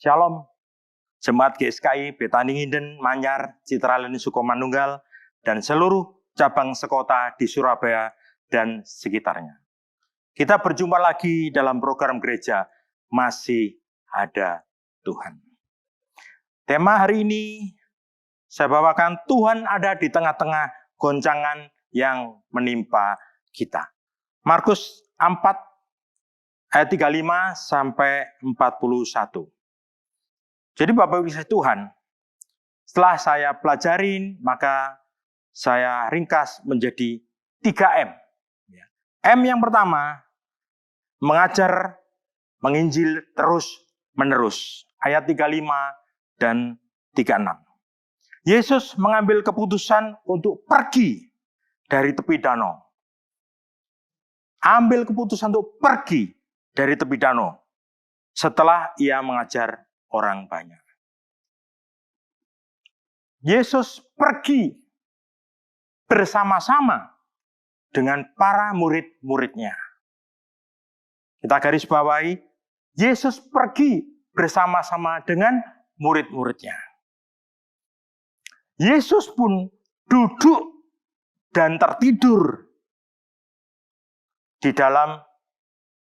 Shalom, Jemaat GSKI Betani Nginden, Manyar, Citraleni Sukomanunggal, dan seluruh cabang sekota di Surabaya dan sekitarnya. Kita berjumpa lagi dalam program gereja Masih Ada Tuhan. Tema hari ini saya bawakan, Tuhan ada di tengah-tengah goncangan yang menimpa kita. Markus 4 ayat 35 sampai 41. Jadi Bapak Ibu Tuhan, setelah saya pelajarin, maka saya ringkas menjadi 3M. M yang pertama, mengajar, menginjil terus menerus. Ayat 35 dan 36. Yesus mengambil keputusan untuk pergi dari tepi danau. Ambil keputusan untuk pergi dari tepi danau setelah ia mengajar orang banyak. Yesus pergi bersama-sama dengan para murid-muridnya. Kita garis bawahi, Yesus pergi bersama-sama dengan murid-muridnya. Yesus pun duduk dan tertidur di dalam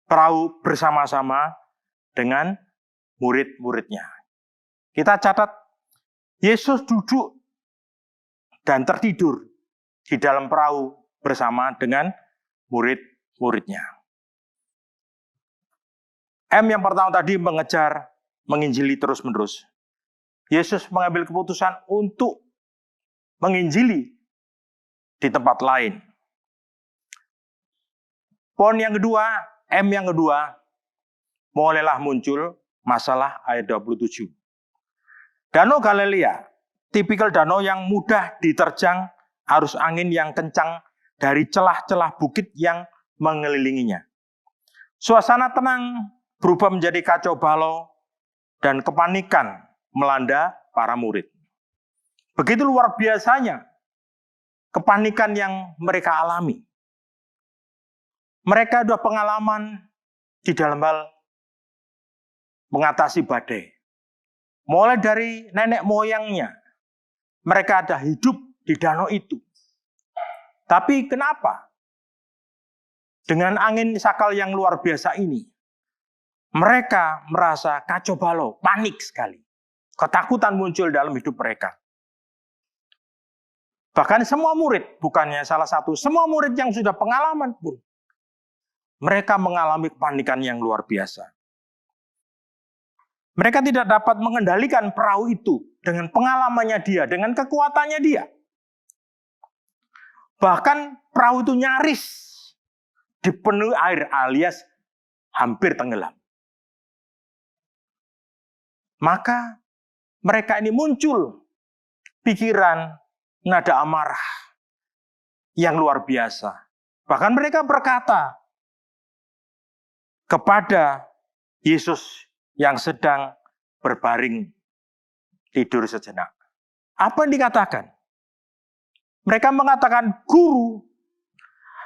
perahu bersama-sama dengan murid-muridnya. Kita catat, Yesus duduk dan tertidur di dalam perahu bersama dengan murid-muridnya. M yang pertama tadi, mengejar, menginjili terus-menerus. Yesus mengambil keputusan untuk menginjili di tempat lain. Poin yang kedua, M yang kedua, mulailah muncul masalah ayat 27. Danau Galilea, tipikal danau yang mudah diterjang arus angin yang kencang dari celah-celah bukit yang mengelilinginya. Suasana tenang berubah menjadi kacau balau dan kepanikan melanda para murid. Begitu luar biasanya kepanikan yang mereka alami. Mereka sudah pengalaman di dalam hal mengatasi badai. Mulai dari nenek moyangnya, mereka ada hidup di danau itu. Tapi kenapa? Dengan angin sakal yang luar biasa ini, mereka merasa kacau balau, panik sekali. Ketakutan muncul dalam hidup mereka. Bahkan semua murid, bukannya salah satu, semua murid yang sudah pengalaman pun, mereka mengalami kepanikan yang luar biasa. Mereka tidak dapat mengendalikan perahu itu dengan pengalamannya dia, dengan kekuatannya dia. Bahkan perahu itu nyaris dipenuhi air alias hampir tenggelam. Maka mereka ini muncul pikiran nada amarah yang luar biasa. Bahkan mereka berkata kepada Yesus yang sedang berbaring tidur sejenak. Apa yang dikatakan? Mereka mengatakan, Guru,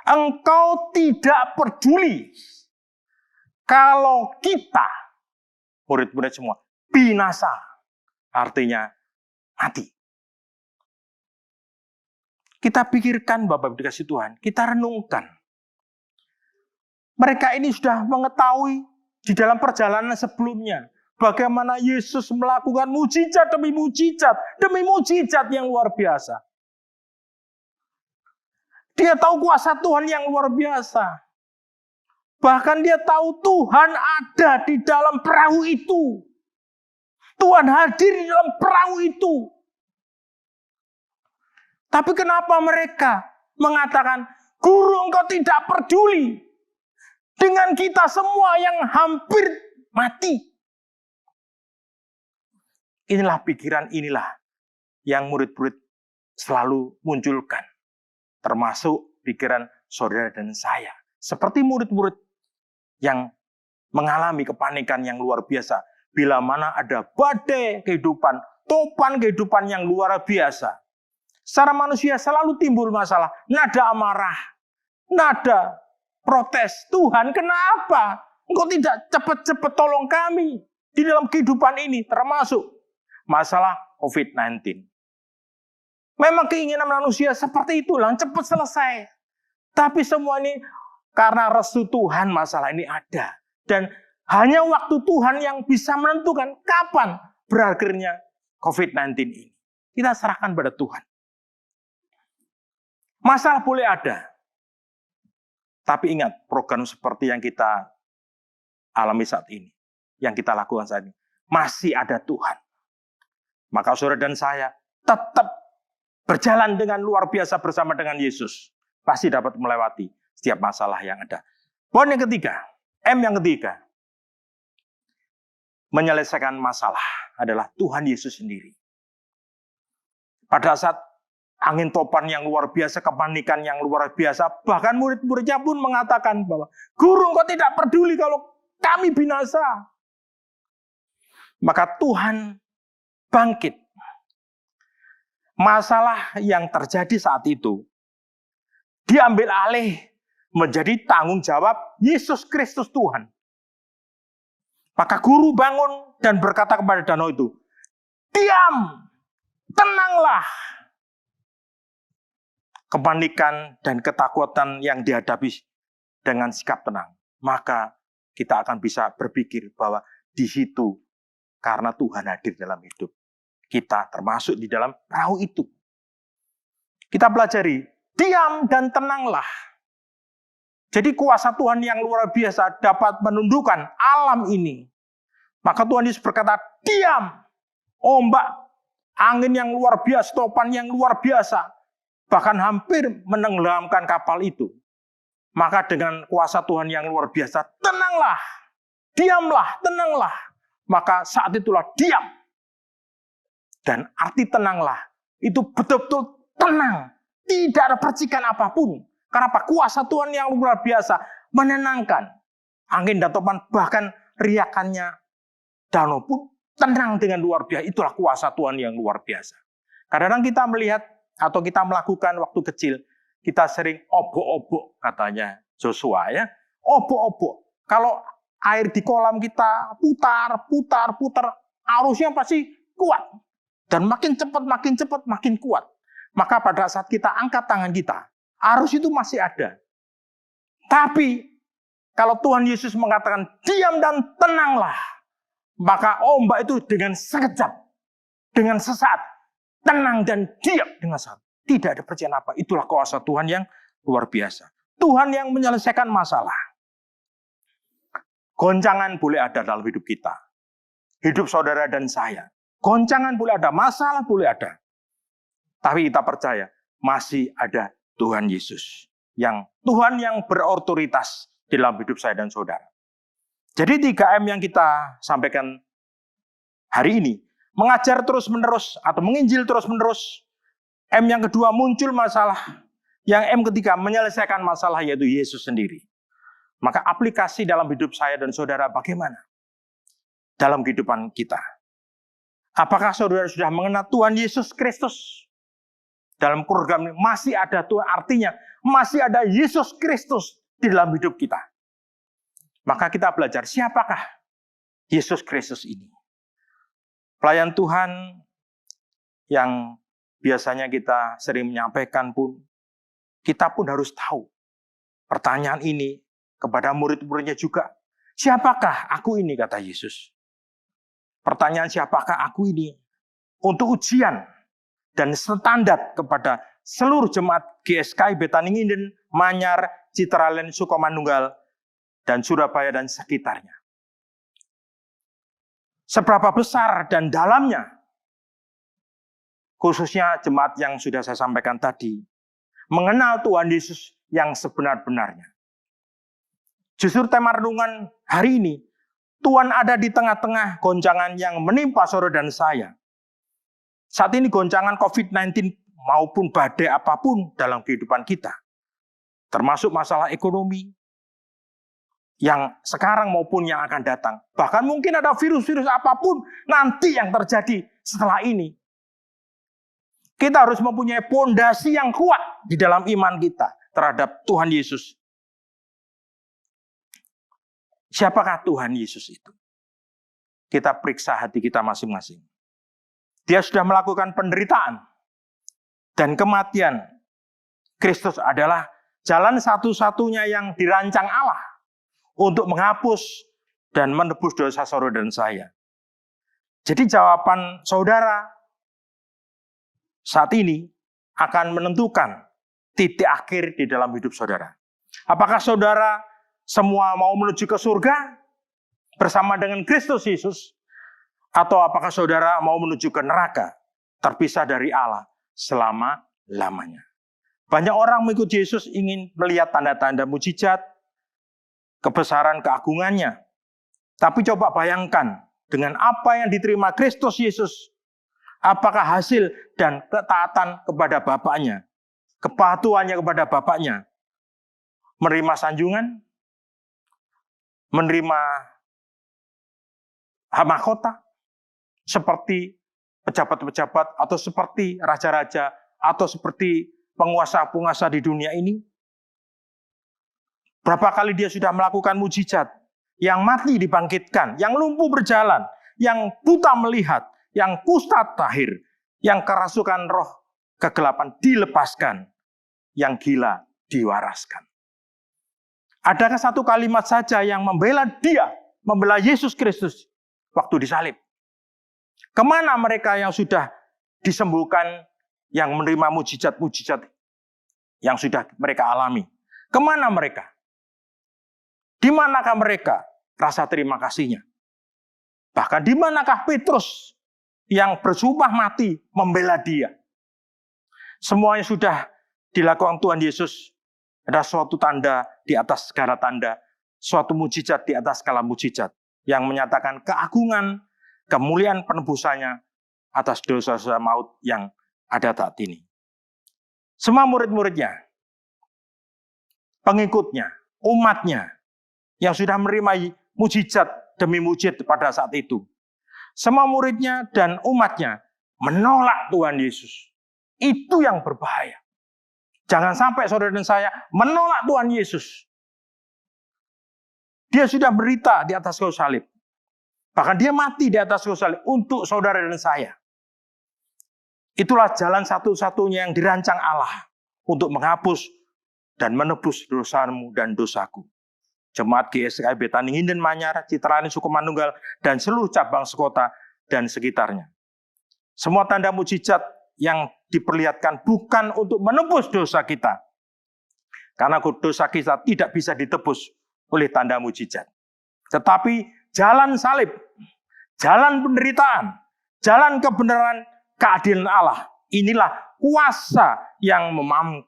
Engkau tidak peduli kalau kita, murid-murid semua, binasa. Artinya mati. Kita pikirkan, Bapak Ibu dikasih Tuhan, kita renungkan. Mereka ini sudah mengetahui di dalam perjalanan sebelumnya, bagaimana Yesus melakukan mujizat demi mujizat yang luar biasa. Dia tahu kuasa Tuhan yang luar biasa. Bahkan dia tahu Tuhan ada di dalam perahu itu. Tuhan hadir di dalam perahu itu. Tapi kenapa mereka mengatakan, Guru, Engkau tidak peduli dengan kita semua yang hampir mati? Inilah pikiran, inilah yang murid-murid selalu munculkan. Termasuk pikiran saudara dan saya. Seperti murid-murid yang mengalami kepanikan yang luar biasa. Bila mana ada badai kehidupan, topan kehidupan yang luar biasa. Secara manusia selalu timbul masalah. Nada amarah, nada protes. Tuhan, kenapa Engkau tidak cepat-cepat tolong kami? di dalam kehidupan ini, termasuk masalah COVID-19. Memang keinginan manusia seperti itulah, cepat selesai. Tapi semua ini karena restu Tuhan masalah ini ada. Dan hanya waktu Tuhan yang bisa menentukan kapan berakhirnya COVID-19 ini. Kita serahkan pada Tuhan. Masalah boleh ada. Tapi ingat, program seperti yang kita alami saat ini, yang kita lakukan saat ini, masih ada Tuhan. Maka saudara dan saya tetap berjalan dengan luar biasa bersama dengan Yesus. Pasti dapat melewati setiap masalah yang ada. Poin yang ketiga, M yang ketiga. Menyelesaikan masalah adalah Tuhan Yesus sendiri. Pada saat angin topan yang luar biasa, kepanikan yang luar biasa, bahkan murid-muridnya pun mengatakan bahwa, Guru, kok tidak peduli kalau kami binasa. Maka Tuhan bangkit. Masalah yang terjadi saat itu diambil alih menjadi tanggung jawab Yesus Kristus Tuhan. Maka guru bangun dan berkata kepada danau itu, diam, tenanglah. Kepanikan dan ketakutan yang dihadapi dengan sikap tenang. Maka kita akan bisa berpikir bahwa di situ karena Tuhan hadir dalam hidup kita, termasuk di dalam perahu itu. Kita pelajari, diam dan tenanglah. Jadi kuasa Tuhan yang luar biasa dapat menundukkan alam ini. Maka Tuhan Yesus berkata, diam. Ombak, angin yang luar biasa, topan yang luar biasa, bahkan hampir menenggelamkan kapal itu. Maka dengan kuasa Tuhan yang luar biasa, tenanglah, diamlah, tenanglah. Maka saat itulah diam. Dan arti tenanglah, itu betul-betul tenang. Tidak ada percikan apapun. Kenapa? Kuasa Tuhan yang luar biasa menenangkan. Angin dan topan, bahkan riakannya danau pun tenang dengan luar biasa. Itulah kuasa Tuhan yang luar biasa. Kadang-kadang kita melihat atau kita melakukan waktu kecil, kita sering obok-obok katanya Joshua ya. Obok-obok. Kalau air di kolam kita putar, arusnya pasti kuat. Dan makin cepat, makin kuat. Maka pada saat kita angkat tangan kita, arus itu masih ada. Tapi, kalau Tuhan Yesus mengatakan, diam dan tenanglah. Maka ombak itu dengan sekejap, dengan sesaat, tenang dan diam dengan saat. Tidak ada percayaan apa. Itulah kuasa Tuhan yang luar biasa. Tuhan yang menyelesaikan masalah. Goncangan boleh ada dalam hidup kita. Hidup saudara dan saya. Goncangan boleh ada, masalah boleh ada. Tapi kita percaya, masih ada Tuhan Yesus. Tuhan yang berotoritas dalam hidup saya dan saudara. Jadi 3M yang kita sampaikan hari ini. Mengajar terus-menerus atau menginjil terus-menerus. M yang kedua, muncul masalah. Yang M ketiga, menyelesaikan masalah, yaitu Yesus sendiri. Maka aplikasi dalam hidup saya dan saudara bagaimana? Dalam kehidupan kita. Apakah saudara sudah mengenal Tuhan Yesus Kristus? Dalam program ini masih ada Tuhan, artinya masih ada Yesus Kristus di dalam hidup kita. Maka kita belajar siapakah Yesus Kristus ini. Pelayan Tuhan yang biasanya kita sering menyampaikan pun, kita pun harus tahu pertanyaan ini kepada murid-muridnya juga. Siapakah aku ini, kata Yesus. Pertanyaan siapakah aku ini untuk ujian dan standar kepada seluruh jemaat GSKI Betaninginden, Manyar, Citralen, Sukomanunggal, dan Surabaya dan sekitarnya. Seberapa besar dan dalamnya, khususnya jemaat yang sudah saya sampaikan tadi, mengenal Tuhan Yesus yang sebenar-benarnya. Justru tema renungan hari ini, Tuhan ada di tengah-tengah goncangan yang menimpa saudara dan saya. Saat ini goncangan COVID-19 maupun badai apapun dalam kehidupan kita. Termasuk masalah ekonomi yang sekarang maupun yang akan datang. Bahkan mungkin ada virus-virus apapun nanti yang terjadi setelah ini. Kita harus mempunyai pondasi yang kuat di dalam iman kita terhadap Tuhan Yesus. Siapakah Tuhan Yesus itu? kita periksa hati kita masing-masing. Dia sudah melakukan penderitaan dan kematian. Kristus adalah jalan satu-satunya yang dirancang Allah untuk menghapus dan menebus dosa saudara dan saya. Jadi jawaban saudara saat ini akan menentukan titik akhir di dalam hidup saudara. Apakah saudara semua mau menuju ke surga bersama dengan Kristus Yesus? Atau apakah saudara mau menuju ke neraka, terpisah dari Allah selama-lamanya? Banyak orang mengikuti Yesus ingin melihat tanda-tanda mujizat, kebesaran keagungannya. Tapi coba bayangkan, dengan apa yang diterima Kristus Yesus, apakah hasil dan ketaatan kepada Bapaknya, kepatuhannya kepada Bapaknya, menerima sanjungan, menerima mahkota, seperti pejabat-pejabat, atau seperti raja-raja, atau seperti penguasa-penguasa di dunia ini? Berapa kali dia sudah melakukan mujizat, yang mati dibangkitkan, yang lumpuh berjalan, yang buta melihat, yang kusta tahir, yang kerasukan roh kegelapan dilepaskan, yang gila diwaraskan. Adakah satu kalimat saja yang membela dia, membela Yesus Kristus waktu disalib? Kemana mereka yang sudah disembuhkan, yang menerima mujizat-mujizat yang sudah mereka alami? Kemana mereka? Di manakah mereka rasa terima kasihnya? Bahkan di manakah Petrus yang bersumpah mati membela dia? Semuanya sudah dilakukan Tuhan Yesus. Ada suatu tanda di atas segala tanda, suatu mujizat di atas segala mujizat, yang menyatakan keagungan, kemuliaan penebusannya atas dosa-dosa maut yang ada saat ini. Semua murid-muridnya, pengikutnya, umatnya, yang sudah menerima mujizat demi mujizat pada saat itu. Semua muridnya dan umatnya menolak Tuhan Yesus. Itu yang berbahaya. Jangan sampai saudara dan saya menolak Tuhan Yesus. Dia sudah berita di atas kayu salib. Bahkan dia mati di atas kayu salib untuk saudara dan saya. Itulah jalan satu-satunya yang dirancang Allah untuk menghapus dan menebus dosamu dan dosaku. Jemaat GSKI Betani Hinden Manyar, Citrani Sukumanunggal, dan seluruh cabang sekota dan sekitarnya. Semua tanda mujizat yang diperlihatkan bukan untuk menebus dosa kita. Karena dosa kita tidak bisa ditebus oleh tanda mujizat. Tetapi jalan salib, jalan penderitaan, jalan kebenaran, keadilan Allah. Inilah kuasa yang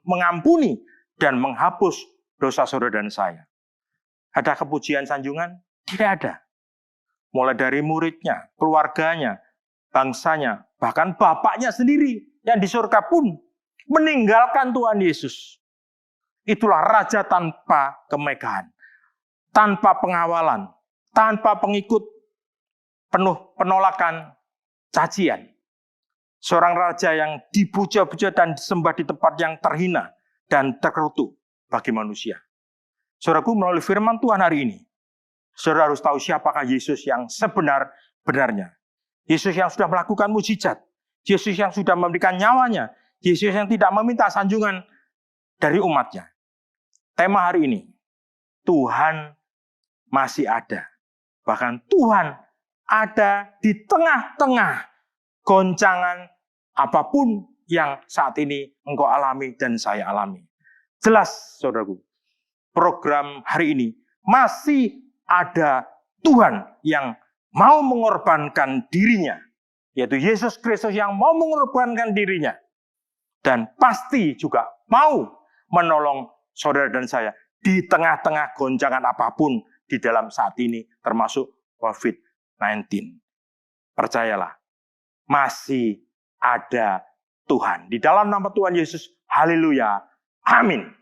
mengampuni dan menghapus dosa saudara dan saya. Ada kepujian sanjungan? Tidak ada. Mulai dari muridnya, keluarganya, bangsanya, bahkan bapaknya sendiri yang di surga pun meninggalkan Tuhan Yesus. Itulah raja tanpa kemegahan, tanpa pengawalan, tanpa pengikut, penuh penolakan, cacian. Seorang raja yang dipuja-puja dan disembah di tempat yang terhina dan terkutuk bagi manusia. Saudaraku, melalui firman Tuhan hari ini, saudara harus tahu siapakah Yesus yang sebenar-benarnya. Yesus yang sudah melakukan mujizat. Yesus yang sudah memberikan nyawanya. Yesus yang tidak meminta sanjungan dari umatnya. Tema hari ini, Tuhan masih ada. Bahkan Tuhan ada di tengah-tengah goncangan apapun yang saat ini engkau alami dan saya alami. Jelas, saudaraku, program hari ini masih ada Tuhan yang mau mengorbankan dirinya, yaitu Yesus Kristus yang mau mengorbankan dirinya, dan pasti juga mau menolong saudara dan saya di tengah-tengah goncangan apapun di dalam saat ini, termasuk COVID-19. Percayalah, masih ada Tuhan. Di dalam nama Tuhan Yesus, haleluya, amin.